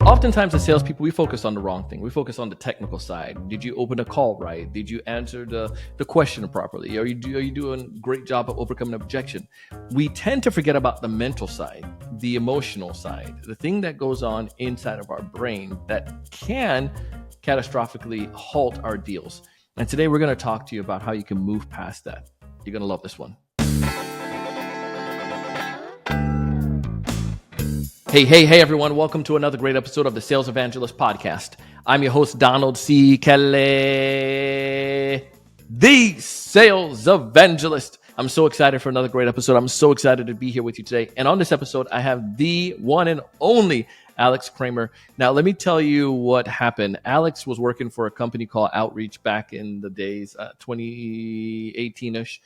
Oftentimes as salespeople, we focus on the wrong thing. We focus on the technical side. Did you open a call right? Did you answer the question properly? Are you doing a great job of overcoming objection? We tend to forget about the mental side, the emotional side, the thing that goes on inside of our brain that can catastrophically halt our deals. And today we're going to talk to you about how you can move past that. You're going to love this one. Hey, everyone. Welcome to another great episode of the Sales Evangelist Podcast. I'm your host, Donald C. Kelly, the Sales Evangelist. I'm so excited for another great episode. I'm so excited to be here with you today. And on this episode, I have the one and only Alex Kremer. Now, let me tell you what happened. Alex was working for a company called Outreach back in the days, 2018-ish.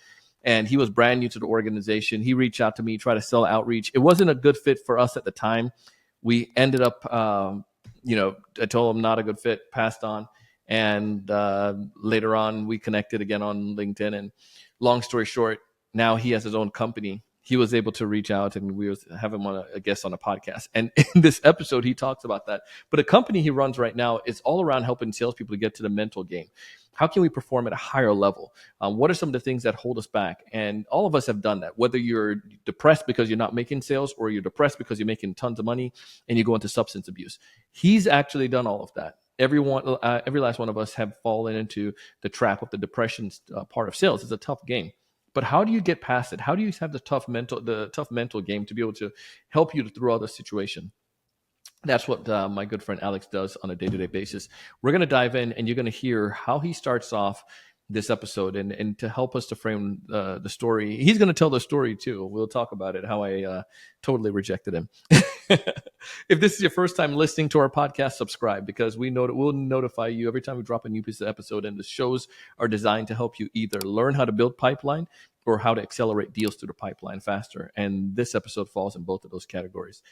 And he was brand new to the organization. He reached out to me, tried to sell Outreach. It wasn't a good fit for us at the time. We ended up, I told him not a good fit, passed on. And later on, we connected again on LinkedIn. And long story short, now he has his own company. He was able to reach out and we have him on a guest on a podcast. And in this episode, he talks about that. But a company he runs right now is all around helping salespeople to get to the mental game. How can we perform at a higher level? What are some of the things that hold us back? And all of us have done that, whether you're depressed because you're not making sales or you're depressed because you're making tons of money and you go into substance abuse. He's actually done all of that. Every last one of us have fallen into the trap of the depression part of sales. It's a tough game. But how do you get past it? How do you have the tough mental game to be able to help you through all the situation? That's what my good friend Alex does on a day-to-day basis. We're going to dive in and you're going to hear how he starts off this episode and to help us to frame the story. He's going to tell the story too. We'll talk about it, how I totally rejected him. If this is your first time listening to our podcast, subscribe because we'll notify you every time we drop a new piece of episode. And the shows are designed to help you either learn how to build pipeline or how to accelerate deals through the pipeline faster. And this episode falls in both of those categories.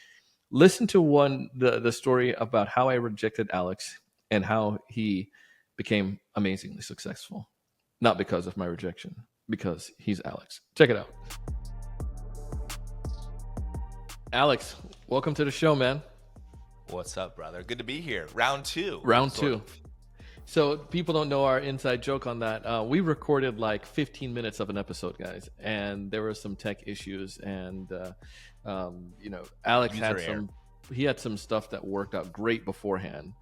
Listen to the story about how I rejected Alex and how he became amazingly successful. Not because of my rejection, because he's Alex. Check it out. Alex, welcome to the show, man. What's up, brother? Good to be here. Round two. So people don't know our inside joke on that. We recorded like 15 minutes of an episode, guys, and there were some tech issues. And Alex had some stuff that worked out great beforehand.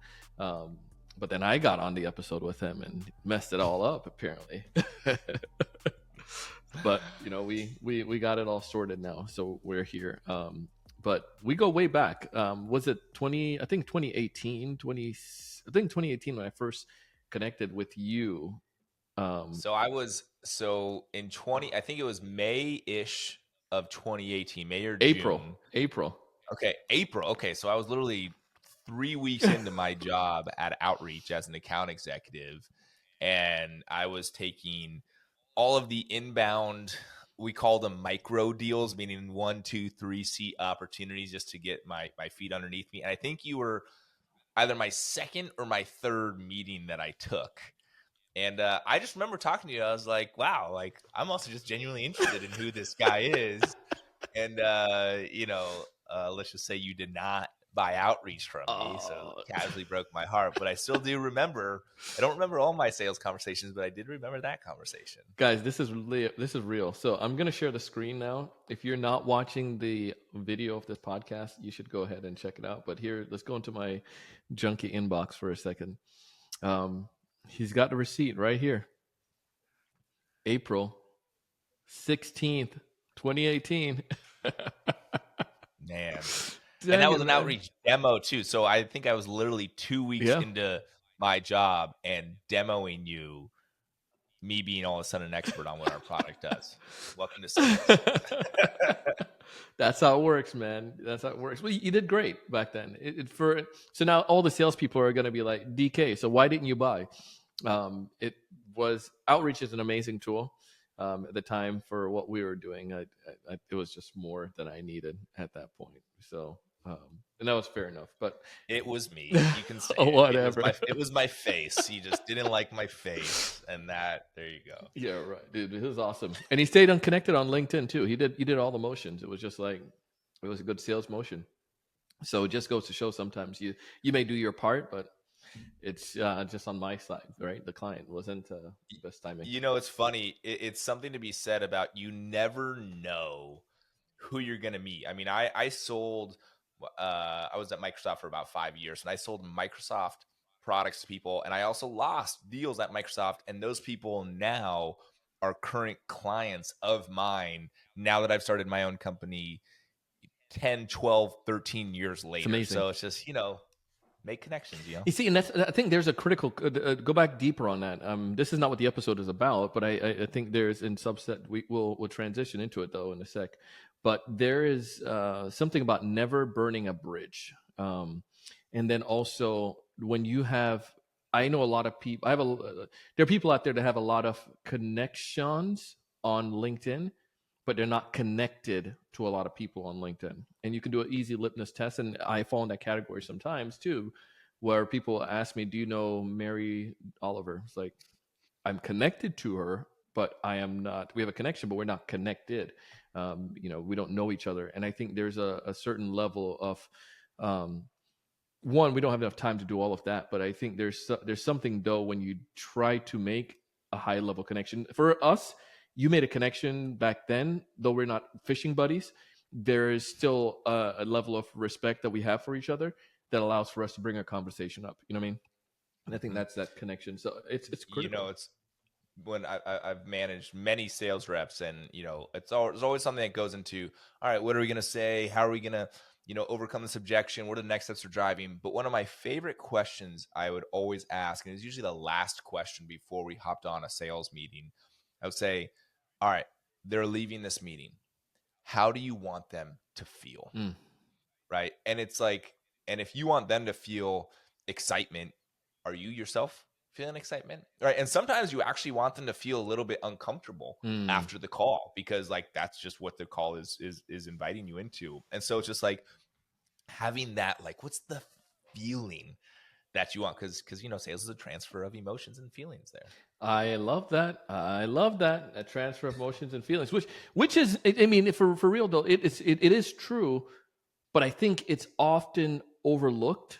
But then I got on the episode with him and messed it all up, apparently. But we got it all sorted now, so we're here. But we go way back. Was it 2018 when I first connected with you. So in 20, I think it was May-ish of 2018, May or June. April. Okay, April. Okay, so I was literally 3 weeks into my job at Outreach as an account executive, and I was taking all of the inbound, we call them micro deals, meaning 1, 2, 3 seat opportunities just to get my feet underneath me. And I think you were either my second or my third meeting that I took. And I just remember talking to you. I was like, wow, like I'm also just genuinely interested in who this guy is. And, let's just say you did not buy Outreach from me. So it casually broke my heart. But I still do remember. I don't remember all my sales conversations, but I did remember that conversation. Guys, this is real. So I'm going to share the screen now. If you're not watching the video of this podcast, you should go ahead and check it out. But here, let's go into my junky inbox for a second. He's got the receipt right here. April 16th, 2018. Man. And that was an Outreach demo too. So I think I was literally 2 weeks into my job and demoing you, me being all of a sudden an expert on what our product does. Welcome to sales. That's how it works, man. That's how it works. Well, you did great back then. So now all the salespeople are going to be like, DK, so why didn't you buy? Outreach is an amazing tool. At the time for what we were doing, it was just more than I needed at that point. So, and that was fair enough. But it was me. You can say whatever. It was my face. He just didn't like my face, and there you go. Yeah, right, dude. It was awesome, and he stayed unconnected on LinkedIn too. He did all the motions. It was just like it was a good sales motion. So it just goes to show sometimes you may do your part, but it's just on my side, right? The client wasn't Y- best timing. It's funny. It's something to be said about you never know who you're going to meet. I mean, I sold, I was at Microsoft for about 5 years, and I sold Microsoft products to people. And I also lost deals at Microsoft. And those people now are current clients of mine now that I've started my own company 10, 12, 13 years It's later. amazing. So it's just, make connections, You see, and that's I think there's a critical go back deeper on that. This is not what the episode is about, but I think there's in subset we'll transition into it though in a sec. But there is something about never burning a bridge, and then also when you have, I know a lot of people. There are people out there that have a lot of connections on LinkedIn, but they're not connected to a lot of people on LinkedIn. And you can do an easy litmus test, and I fall in that category sometimes too, where people ask me, "Do you know Mary Oliver?" It's like I'm connected to her, but I am not. We have a connection, but we're not connected. We don't know each other, and I think there's a certain level of um, one. We don't have enough time to do all of that, but I think there's something though when you try to make a high level connection. For us, you made a connection back then, though we're not fishing buddies. There is still a level of respect that we have for each other that allows for us to bring a conversation up. You know what I mean? And I think you. that's that connection. So it's you know critical. it's when I've managed many sales reps, and there's always something that goes into, all right, what are we going to say, how are we going to overcome this objection, what are the next steps for driving. But one of my favorite questions I would always ask, and it's usually the last question before we hopped on a sales meeting, I would say, all right, they're leaving this meeting, how do you want them to feel? Mm, Right. And it's like, and if you want them to feel excitement, are you yourself feeling excitement? Right. And sometimes you actually want them to feel a little bit uncomfortable mm. after the call, because like that's just what the call is inviting you into. And so it's just like having that, like, what's the feeling that you want? Because sales is a transfer of emotions and feelings there. I love that. I love that. A transfer of emotions and feelings, which is, I mean, for real though, it is true, but I think it's often overlooked,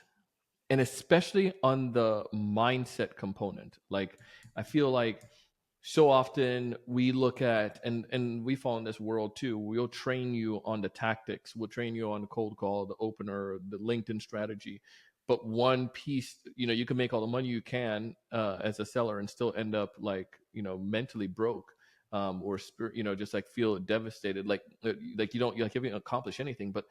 and especially on the mindset component. Like I feel like so often we look at, and we fall in this world too, we'll train you on the tactics, we'll train you on the cold call, the opener, the LinkedIn strategy, but one piece, you can make all the money you can as a seller and still end up like mentally broke, or spirit, just like feel devastated, like you don't, like you haven't accomplished anything. But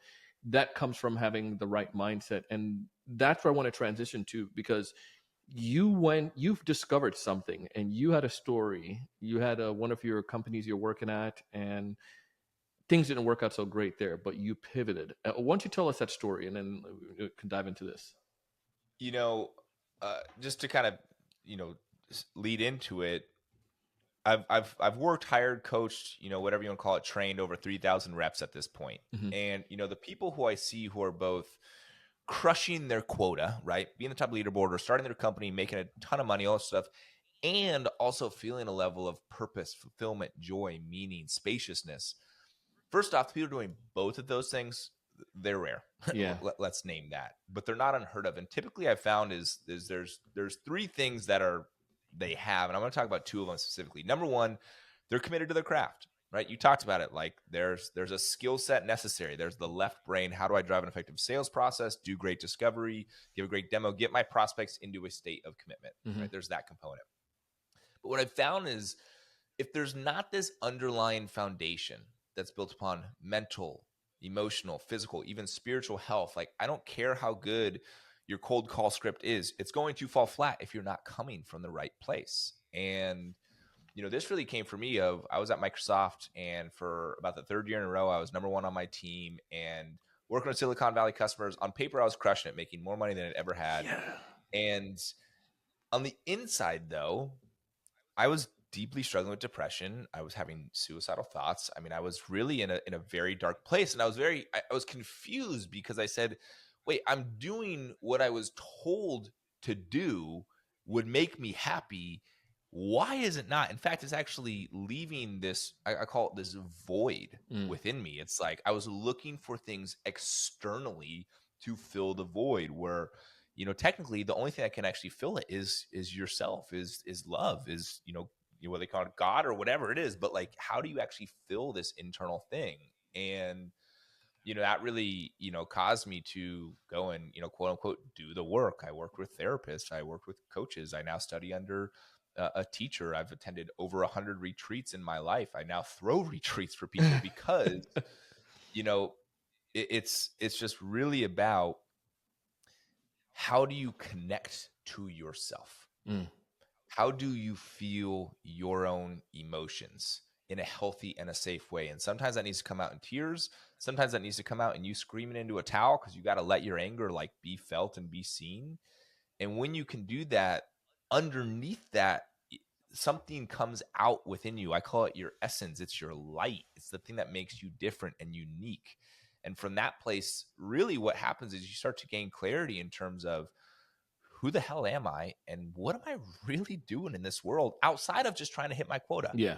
that comes from having the right mindset, and that's where I want to transition to, because you've discovered something and you had a story, you had one of your companies you're working at, and things didn't work out so great there, but you pivoted. Why don't you tell us that story, and then we can dive into this. You know, just to kind of, lead into it, I've worked, hired, coached, whatever you want to call it, trained over 3,000 reps at this point. Hmm. And the people who I see who are both crushing their quota, right, being the top leaderboard or starting their company, making a ton of money, all this stuff, and also feeling a level of purpose, fulfillment, joy, meaning, spaciousness. First off, people doing both of those things, they're rare. Yeah. Let's name that, but they're not unheard of. And typically, I've found is there's three things that they have, and I'm going to talk about two of them specifically. Number one, they're committed to their craft. Right, you talked about it. Like there's a skill set necessary. There's the left brain. How do I drive an effective sales process? Do great discovery. Give a great demo. Get my prospects into a state of commitment. Hmm. Right, there's that component. But what I've found is if there's not this underlying foundation that's built upon mental, emotional, physical, even spiritual health, like I don't care how good your cold call script is, it's going to fall flat if you're not coming from the right place. And this really came for me of I was at Microsoft, and for about the third year in a row, I was number one on my team and working with Silicon Valley customers. On paper, I was crushing it, making more money than I'd ever had. Yeah. And on the inside, though, I was deeply struggling with depression. I was having suicidal thoughts. I mean, I was really in a very dark place, and I was confused because I said, "Wait, I'm doing what I was told to do would make me happy. Why is it not? In fact, it's actually leaving this. I call it this void Mm. within me. It's like I was looking for things externally to fill the void where, technically the only thing that can actually fill it is yourself, is love, is, what they call it, God or whatever it is. But like, how do you actually fill this internal thing? And, that really, caused me to go and, quote unquote, do the work. I worked with therapists. I worked with coaches. I now study under a teacher. I've attended over 100 retreats in my life. I now throw retreats for people because, you know, it's just really about, how do you connect to yourself? Mm. How do you feel your own emotions in a healthy and a safe way? And sometimes that needs to come out in tears. Sometimes that needs to come out in you screaming into a towel, because you got to let your anger like be felt and be seen. And when you can do that, underneath that, something comes out within you. I call it your essence. It's your light. It's the thing that makes you different and unique. And from that place, really what happens is you start to gain clarity in terms of, who the hell am I and what am I really doing in this world outside of just trying to hit my quota? Yeah.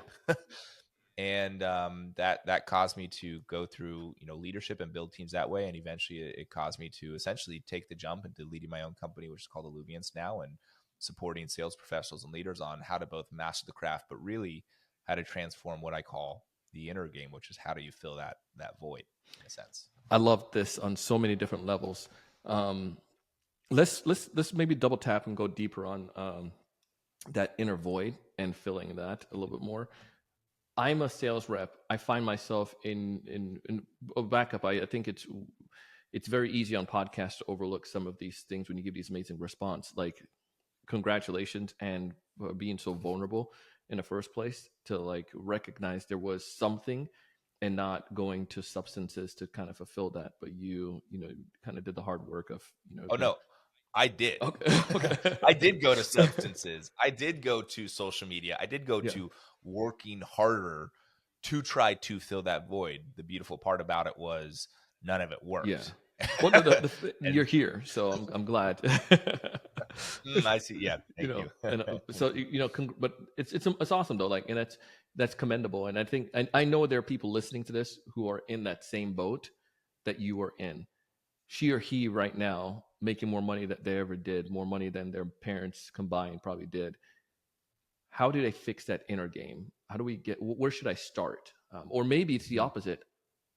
And that caused me to go through, leadership and build teams that way. And eventually it caused me to essentially take the jump into leading my own company, which is called Alluviance now, and supporting sales professionals and leaders on how to both master the craft, but really how to transform what I call the inner game, which is how do you fill that void, in a sense. I love this on so many different levels. Let's maybe double tap and go deeper on that inner void and filling that a little bit more. I'm a sales rep. I find myself in backup. I think it's very easy on podcasts to overlook some of these things when you give these amazing response. Like, congratulations, and being so vulnerable in the first place, to like recognize there was something, and not going to substances to kind of fulfill that. But you kind of did the hard work of Oh, no, I did. Okay. Okay. I did go to substances. I did go to social media. I did go Yeah. to working harder to try to fill that void. The beautiful part about it was none of it Yeah. worked. Well, you're here, so I'm glad. I see. Yeah. Thank you. And so but it's awesome though. Like, and that's commendable. And I think I know there are people listening to this who are in that same boat that you are in. She or he right now making more money than they ever did, more money than their parents combined probably did. How do they fix that inner game? How do we where should I start? Or maybe it's the opposite.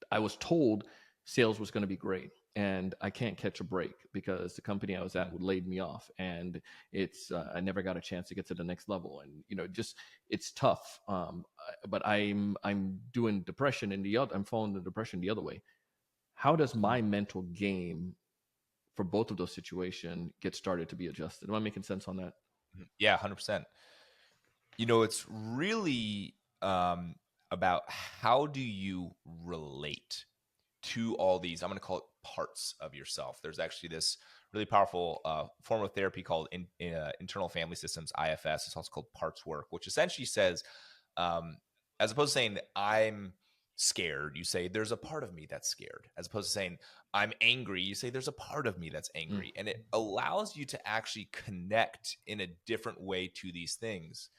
I was told sales was going to be great, and I can't catch a break because the company I was at would laid me off, and it's I never got a chance to get to the next level, and just it's tough. But I'm doing depression in the other. I'm following the depression the other way. How does my mental game for both of those situations get started to be adjusted? Am I making sense on that? Yeah, 100%. It's really about, how do you relate to all these, I'm going to call it, parts of yourself. There's actually this really powerful form of therapy called internal family systems, IFS. It's also called parts work, which essentially says, as opposed to saying I'm scared, you say there's a part of me that's scared. As opposed to saying I'm angry, you say there's a part of me that's angry. And it allows you to actually connect in a different way to these things.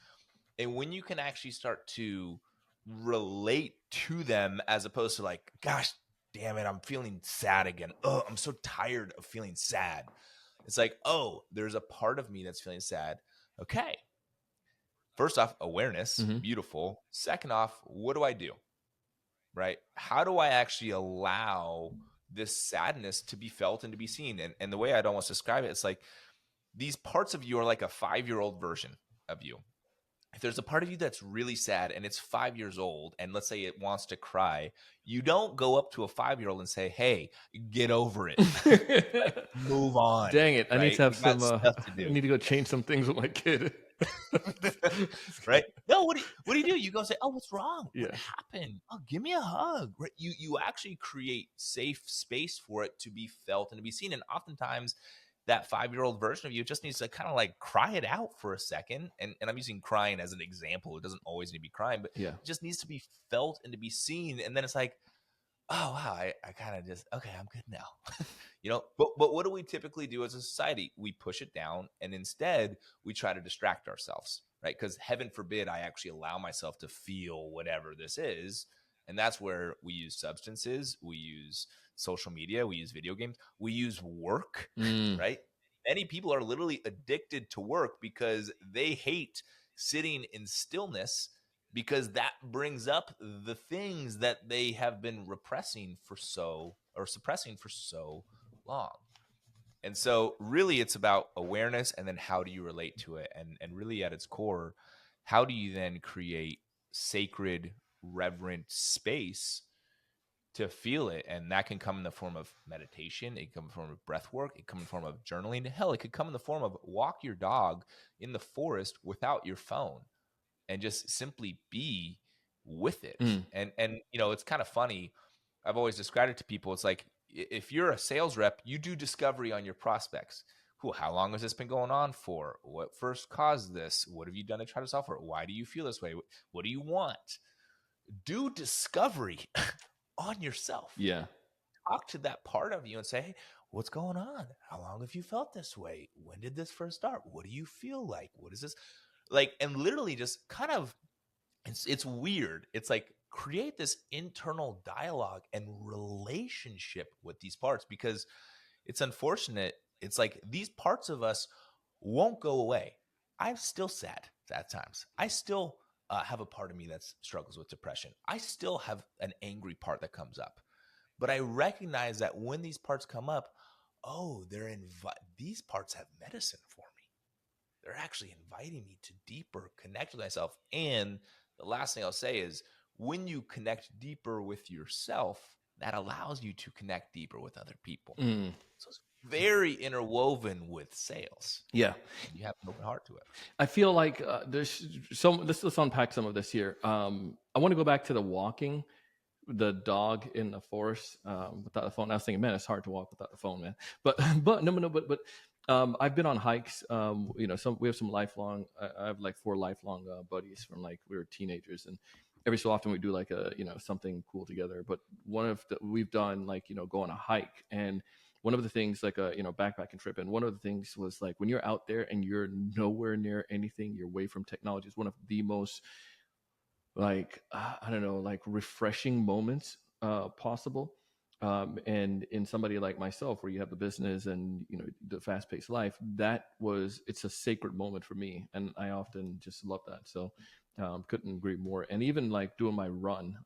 And when you can actually start to relate to them, as opposed to like, gosh, damn it, I'm feeling sad again. Oh, I'm so tired of feeling sad. It's like, oh, there's a part of me that's feeling sad. Okay. First off, awareness, Mm-hmm. beautiful. Second off, what do? Right? How do I actually allow this sadness to be felt and to be seen? And the way I'd almost describe it, it's like these parts of you are like a 5-year-old version of you. If there's a part of you that's really sad and it's 5 years old, and let's say it wants to cry, you don't go up to a 5-year-old and say, hey, get over it. Like, move on. Dang it. I need Right? to have We got some, stuff to I do. need to go change some things with my kid. Right? No, what do you do? You go say, oh, what's wrong? Yeah. What happened? Oh, give me a hug. Right? You actually create safe space for it to be felt and to be seen. And oftentimes that 5-year-old version of you just needs to kind of like cry it out for a second. And I'm using crying as an example. It doesn't always need to be crying, but Yeah. it just needs to be felt and to be seen. And then it's like, oh, wow, I kind of just, okay, I'm good now. But what do we typically do as a society? We push it down, and instead we try to distract ourselves, right? Because heaven forbid I actually allow myself to feel whatever this is. And that's where we use substances, we use social media, we use video games, we use work, Mm. right? Many people are literally addicted to work because they hate sitting in stillness, because that brings up the things that they have been suppressing for so long. And so really it's about awareness, and then how do you relate to it? And really at its core, how do you then create sacred, reverent space to feel it? And that can come in the form of meditation, it can come in the form of breath work, it can come in the form of journaling. Hell, it could come in the form of walk your dog in the forest without your phone and just simply be with it. Mm. And it's kind of funny. I've always described it to people. It's like, if you're a sales rep, you do discovery on your prospects. How long has this been going on for? What first caused this? What have you done to try to solve for it? Why do you feel this way? What do you want? Do discovery on yourself. Yeah. Talk to that part of you and say, hey, what's going on? How long have you felt this way? When did this first start? What do you feel like? What is this like? And literally just kind of, it's weird. It's like, create this internal dialogue and relationship with these parts, because it's unfortunate. It's like these parts of us won't go away. I'm still sad at times. I still have a part of me that struggles with depression. I still have an angry part that comes up. But I recognize that when these parts come up, oh, these parts have medicine for me. They're actually inviting me to deeper connect with myself. And the last thing I'll say is, when you connect deeper with yourself, that allows you to connect deeper with other people. Mm. So it's very interwoven with sales. Yeah. And you have an open heart to it. I feel like there's let's unpack some of this here. I want to go back to the walking, the dog in the forest without the phone. I was thinking, man, it's hard to walk without the phone, man. But I've been on hikes. We have some lifelong. I have like 4 lifelong buddies from like we were teenagers, and every so often we do like something cool together. But we've done like go on a hike, and one of the things like a backpacking trip, and one of the things was like when you're out there and you're nowhere near anything, you're away from technology. It's one of the most like I don't know, like refreshing moments possible. And in somebody like myself, where you have the business and the fast-paced life, it's a sacred moment for me, and I often just love that. So couldn't agree more. And even like doing my run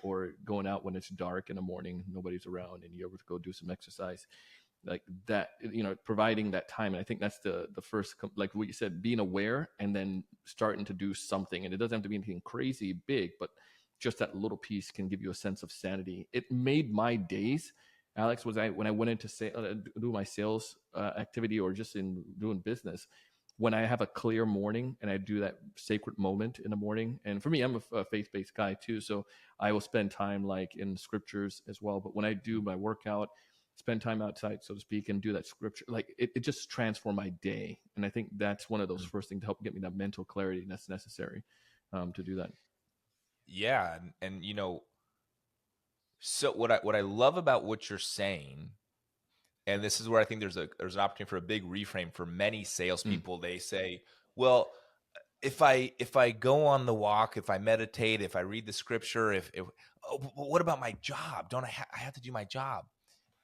or going out when it's dark in the morning, nobody's around, and you're able to go do some exercise like that, providing that time. And I think that's the first, like what you said, being aware and then starting to do something. And it doesn't have to be anything crazy big, but just that little piece can give you a sense of sanity. It made my days, Alex, when I went into do my sales activity, or just in doing business, when I have a clear morning and I do that sacred moment in the morning. And for me, I'm a faith-based guy too, so I will spend time like in scriptures as well. But when I do my workout, spend time outside, so to speak, and do that scripture, like it just transformed my day. And I think that's one of those first things to help get me that mental clarity that's necessary to do that. Yeah. And so what I love about what you're saying, and this is where I think there's an opportunity for a big reframe for many salespeople. They say, well, if I go on the walk, if I meditate, if I read the scripture, what about my job? Don't I have to do my job?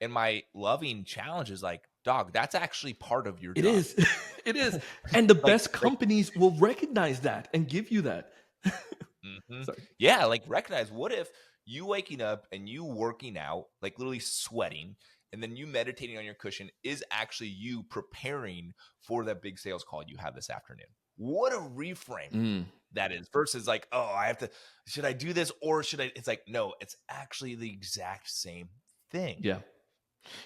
And my loving challenge is like, dog, that's actually part of your It job. is. It is. And the Like- best companies will recognize that and give you that. Mhm. Sorry. Yeah, like recognize, what if you waking up and you working out, like literally sweating, and then you meditating on your cushion is actually you preparing for that big sales call you have this afternoon. What a reframe that is, versus like, oh, should I do this, or should I? It's like, no, it's actually the exact same thing. Yeah.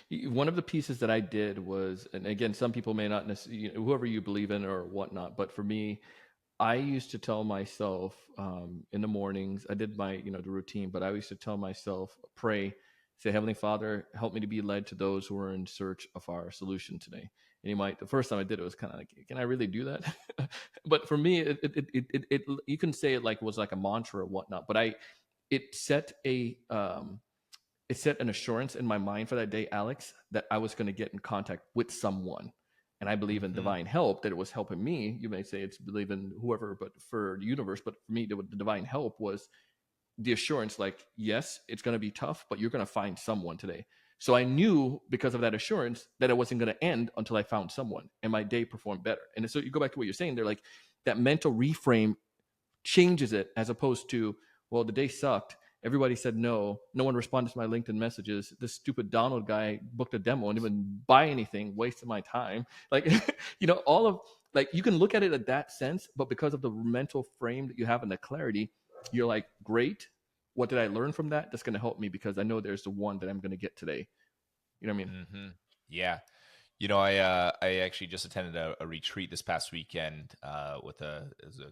One of the pieces that I did was, and again, some people may not necessarily, whoever you believe in or whatnot, but for me, I used to tell myself in the mornings, I did my, the routine, but I used to tell myself, pray, say, Heavenly Father, help me to be led to those who are in search of our solution today. And the first time I did it was kind of like, can I really do that? But for me, it you can say it like it was like a mantra or whatnot, but it set it set an assurance in my mind for that day, Alex, that I was going to get in contact with someone. And I believe in divine help, that it was helping me. You may say it's believe in whoever, but for the universe. But for me, the divine help was the assurance, like, yes, it's going to be tough, but you're going to find someone today. So I knew because of that assurance that it wasn't going to end until I found someone and my day performed better. And so you go back to what you're saying, they're like that mental reframe changes it, as opposed to, well, the day sucked. Everybody said no. No one responded to my LinkedIn messages. This stupid Donald guy booked a demo and didn't even buy anything, wasted my time. Like, all of, like, you can look at it at that sense, but because of the mental frame that you have and the clarity, you're like, great. What did I learn from that? That's going to help me because I know there's the one that I'm going to get today. You know what I mean? Mm-hmm. Yeah. I actually just attended a retreat this past weekend with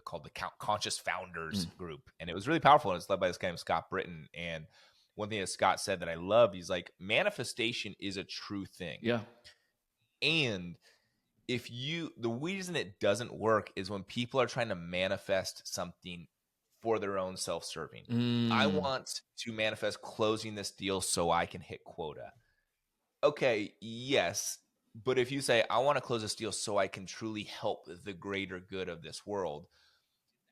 called the Conscious Founders Mm. group, and it was really powerful. And it's led by this guy named Scott Britton. And one thing that Scott said that I loved, he's like, manifestation is a true thing, Yeah. and the reason it doesn't work is when people are trying to manifest something for their own self-serving. I Mm. want to manifest closing this deal so I can hit quota. Okay, yes. But if you say, I want to close this deal so I can truly help the greater good of this world,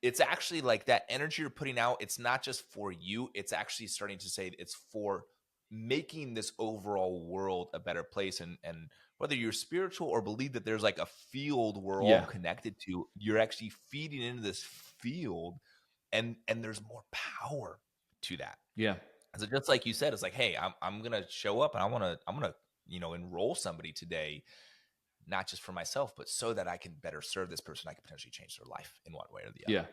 it's actually like that energy you're putting out. It's not just for you. It's actually starting to say it's for making this overall world a better place. And whether you're spiritual or believe that there's like a field we're all Yeah. connected to, you're actually feeding into this field, and there's more power to that. Yeah. So just like you said, it's like, hey, I'm gonna show up and I'm gonna enroll somebody today, not just for myself, but so that I can better serve this person. I can potentially change their life in one way or the other. Yeah.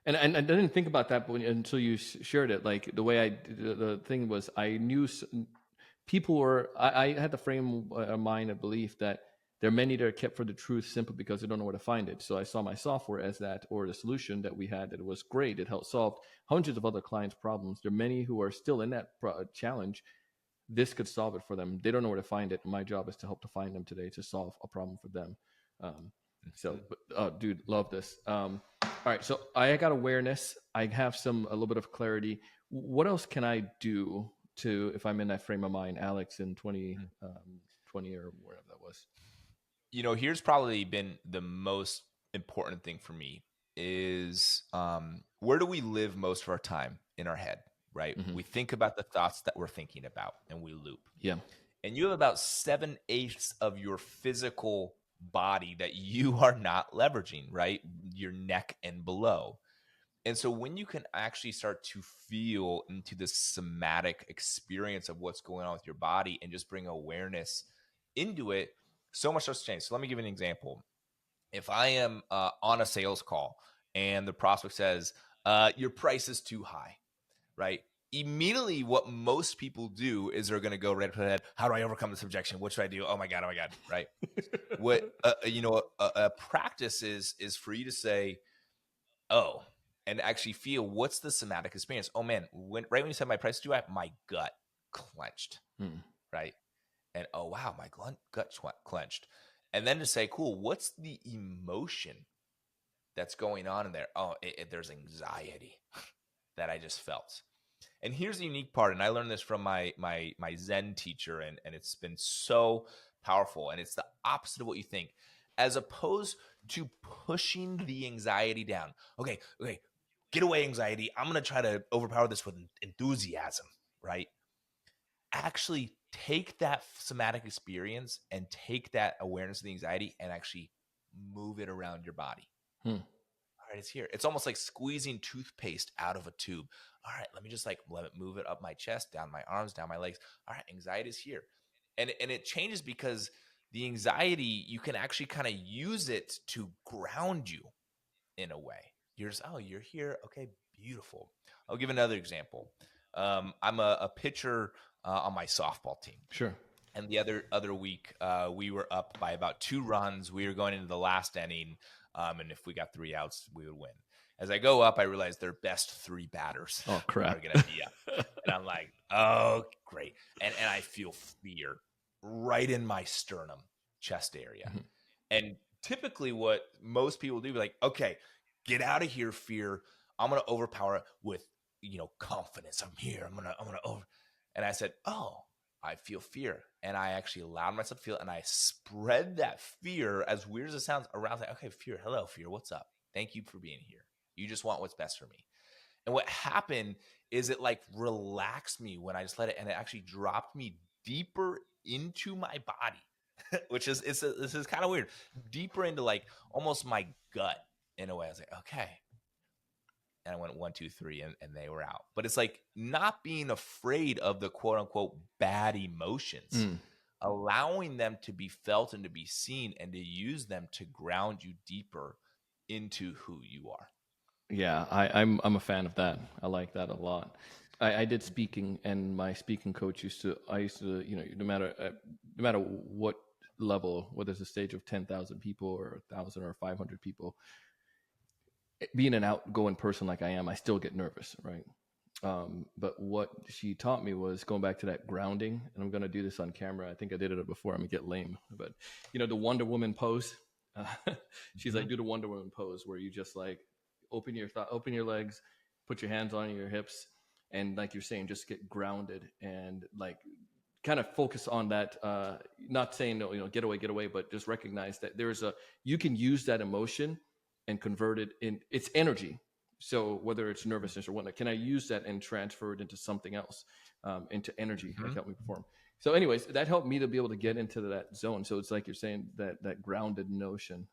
And I didn't think about that until you shared it. Like the way the thing was, I knew people were, I had the frame of mind, a belief that there are many that are kept for the truth simply because they don't know where to find it. So I saw my software as that, or the solution that we had, that it was great. It helped solve hundreds of other clients' problems. There are many who are still in that challenge. This could solve it for them. They don't know where to find it. My job is to help to find them today to solve a problem for them. Um, Mhm. dude, love this. All right, so I got awareness. I have a little bit of clarity. What else can I do to, if I'm in that frame of mind, Alex, in 2020 or whatever that was? Here's probably been the most important thing for me is where do we live most of our time in our head, right? Hmm. We think about the thoughts that we're thinking about and we loop. Yeah. And you have about 7/8 of your physical body that you are not leveraging, right? Your neck and below. And so when you can actually start to feel into the somatic experience of what's going on with your body and just bring awareness into it, so much starts to change. So let me give you an example. If I am on a sales call and the prospect says, your price is too high, right? Immediately, what most people do is they're going to go right to the head. How do I overcome this objection? What should I do? Oh my God, right? What a practice is for you to say, oh, and actually feel what's the somatic experience. Oh man, right when you said my price is too high, my gut clenched, Hmm. right? And oh wow, my gut clenched. And then to say, cool, what's the emotion that's going on in there? Oh, there's anxiety that I just felt. And here's the unique part, and I learned this from my Zen teacher, and it's been so powerful. And it's the opposite of what you think, as opposed to pushing the anxiety down. Okay, get away, anxiety. I'm gonna try to overpower this with enthusiasm, right? Actually, take that somatic experience and take that awareness of the anxiety and actually move it around your body. Hmm. All right, it's here. It's almost like squeezing toothpaste out of a tube. All right, let me just let it move it up my chest, down my arms, down my legs. All right, anxiety is here. And it changes because the anxiety, you can actually kind of use it to ground you in a way. You're here. Okay, beautiful. I'll give another example. I'm a pitcher on my softball team. Sure. And the other week, we were up by about 2 runs. We were going into the last inning, and if we got 3 outs, we would win. As I go up, I realize their best 3 batters Oh, are crap. going to be up, and I'm like, "Oh, great!" And I feel fear right in my sternum, chest area. Mhm. And typically, what most people do, be like, "Okay, get out of here, fear. I'm going to overpower it with confidence. I'm here. I'm gonna over." And I said, "Oh." I feel fear. And I actually allowed myself to feel it. And I spread that fear, as weird as it sounds, around. Like, okay, fear. Hello, fear. What's up? Thank you for being here. You just want what's best for me. And what happened is it relaxed me when I just let it. And it actually dropped me deeper into my body, which is this is kind of weird, deeper into like almost my gut in a way. I was like, okay. And I went 1, 2, 3, and they were out. But it's like not being afraid of the quote unquote bad emotions, allowing them to be felt and to be seen and to use them to ground you deeper into who you are. Yeah, I'm a fan of that. I like that a lot. I did speaking, and my speaking coach used to. I used to, no matter what level, whether it's a stage of 10,000 people or 1,000 or 500 people, being an outgoing person like I am, I still get nervous, right? But what she taught me was going back to that grounding, and I'm going to do this on camera. I think I did it before. I'm gonna get lame, but the Wonder Woman pose. Uh, she's like, do the Wonder Woman pose where you just like open your legs, put your hands on your hips, and like you're saying, just get grounded and like kind of focus on that. Not saying no, get away, but just recognize that you can use that emotion and convert it in its energy. So whether it's nervousness or whatnot, can I use that and transfer it into something else, into energy, like help me perform? So anyways, that helped me to be able to get into that zone. So it's like you're saying, that grounded notion.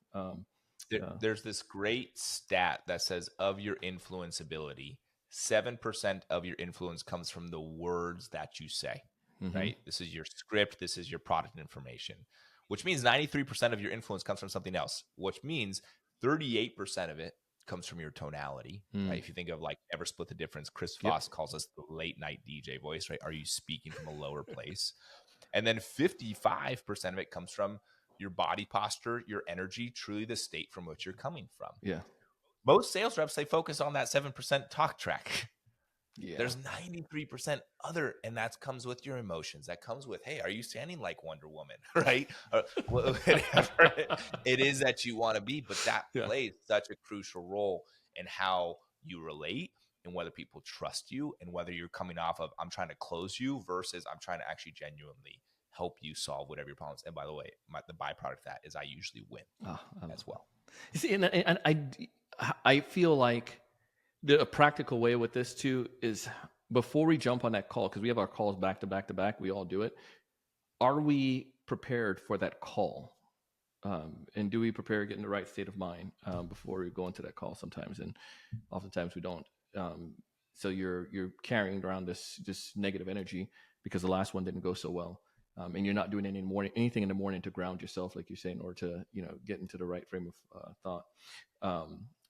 There's this great stat that says of your influence ability, 7% of your influence comes from the words that you say, right? This is your script. This is your product information, which means 93% of your influence comes from something else, which means 38% of it comes from your tonality, right? If you think of like Never Split the Difference, Chris Voss calls us the late night DJ voice, right? Are you speaking from a lower place? And then 55% of it comes from your body posture, your energy, truly the state from which you're coming from. Yeah. Most sales reps, they focus on that 7% talk track. Yeah. There's 93% other, and that comes with your emotions. That comes with, hey, are you standing like Wonder Woman, right? Whatever it is that you want to be, but that plays such a crucial role in how you relate and whether people trust you and whether you're coming off of, I'm trying to close you versus I'm trying to actually genuinely help you solve whatever your problems. And by the way, the byproduct of that is I usually win as well. You see, and I feel like a practical way with this too is before we jump on that call, because we have our calls back to back to back, we all do it. Are we prepared for that call? And do we prepare, get in the right state of mind before we go into that call sometimes? And oftentimes we don't. So you're carrying around this negative energy because the last one didn't go so well. And you're not doing anything in the morning to ground yourself, like you say, in order to, get into the right frame of thought.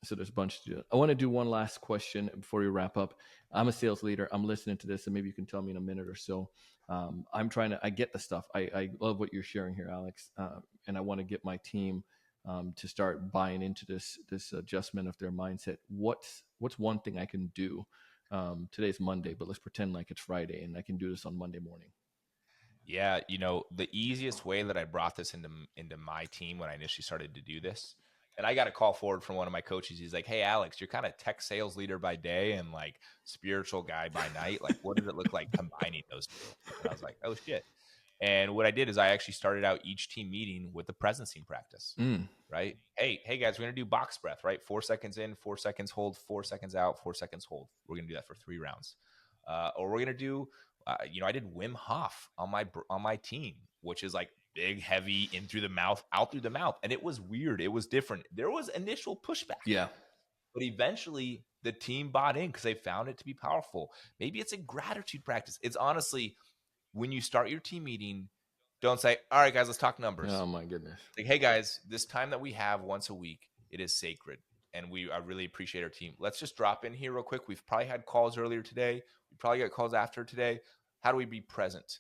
So there's a bunch to do. I want to do one last question before we wrap up. I'm a sales leader. I'm listening to this, and maybe you can tell me in a minute or so. I get the stuff. I love what you're sharing here, Alex. And I want to get my team to start buying into this adjustment of their mindset. What's one thing I can do? Today's Monday, but let's pretend like it's Friday, and I can do this on Monday morning. Yeah, the easiest way that I brought this into my team when I initially started to do this, and I got a call forward from one of my coaches. He's like, "Hey, Alex, you're kind of tech sales leader by day and like spiritual guy by night. Like, what does it look like combining those two?" And I was like, "Oh shit." And what I did is I actually started out each team meeting with the presencing practice, right? Hey guys, we're going to do box breath, right? 4 seconds in, 4 seconds hold, 4 seconds out, 4 seconds hold. We're going to do that for 3 rounds. Or we're going to do, I did Wim Hof on my team, which is like big, heavy, in through the mouth, out through the mouth. And it was weird. It was different. There was initial pushback. Yeah. But eventually the team bought in because they found it to be powerful. Maybe it's a gratitude practice. It's honestly, when you start your team meeting, don't say, all right, guys, let's talk numbers. Oh my goodness. Like, hey guys, this time that we have once a week, it is sacred. And I really appreciate our team. Let's just drop in here real quick. We've probably had calls earlier today. We probably got calls after today. How do we be present?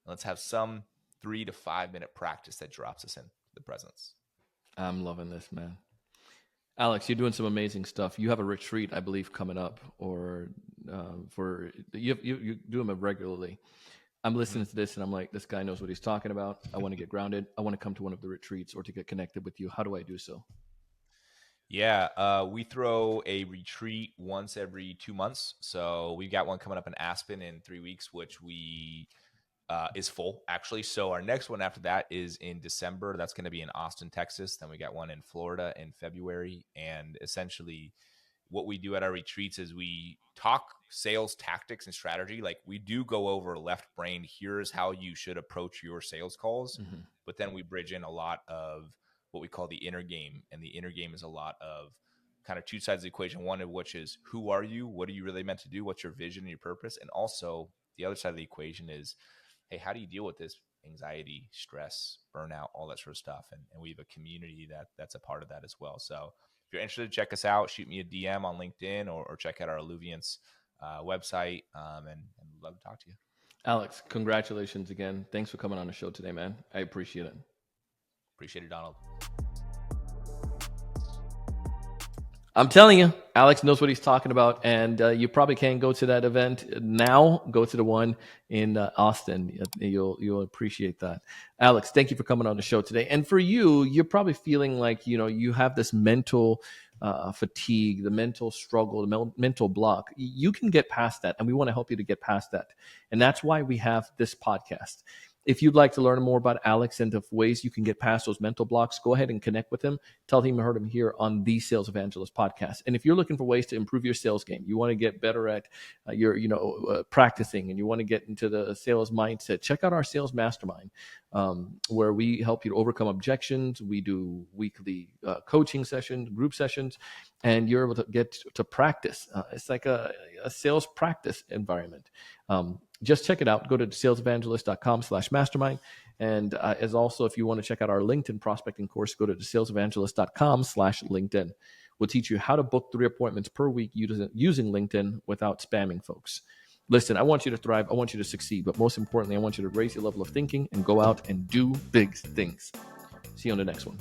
Let's have some 3 to 5 minute practice that drops us in the presence. I'm loving this, man. Alex, you're doing some amazing stuff. You have a retreat, I believe, coming up, or you do them regularly. I'm listening to this and I'm like, this guy knows what he's talking about. I want to get grounded. I want to come to one of the retreats or to get connected with you. How do I do so? Yeah, we throw a retreat once every 2 months. So we've got one coming up in Aspen in 3 weeks, which is full actually. So our next one after that is in December. That's going to be in Austin, Texas. Then we got one in Florida in February. And essentially what we do at our retreats is we talk sales tactics and strategy. Like we do go over left brain. Here's how you should approach your sales calls. Mm-hmm. But then we bridge in a lot of what we call the inner game. And the inner game is a lot of kind of two sides of the equation. One of which is, who are you? What are you really meant to do? What's your vision and your purpose? And also the other side of the equation is, hey, how do you deal with this anxiety, stress, burnout, all that sort of stuff? And we have a community that's a part of that as well. So if you're interested, check us out. Shoot me a DM on LinkedIn or check out our Alluviance website, and we'd love to talk to you. Alex, congratulations again. Thanks for coming on the show today, man. I appreciate it. Appreciate it, Donald. I'm telling you, Alex knows what he's talking about, and you probably can't go to that event now. Go to the one in Austin. You'll appreciate that. Alex, thank you for coming on the show today. And for you, you're probably feeling like you have this mental fatigue, the mental struggle, the mental block. You can get past that, and we want to help you to get past that. And that's why we have this podcast. If you'd like to learn more about Alex and the ways you can get past those mental blocks, go ahead and connect with him. Tell him you heard him here on the Sales Evangelist podcast. And if you're looking for ways to improve your sales game, you want to get better at your practicing, and you want to get into the sales mindset, check out our Sales Mastermind, where we help you to overcome objections. We do weekly coaching sessions, group sessions, and you're able to get to practice. It's like a sales practice environment. Just check it out. Go to salesevangelist.com/mastermind. And as also, if you want to check out our LinkedIn prospecting course, go to salesevangelist.com/LinkedIn. We'll teach you how to book 3 appointments per week using LinkedIn without spamming folks. Listen, I want you to thrive. I want you to succeed. But most importantly, I want you to raise your level of thinking and go out and do big things. See you on the next one.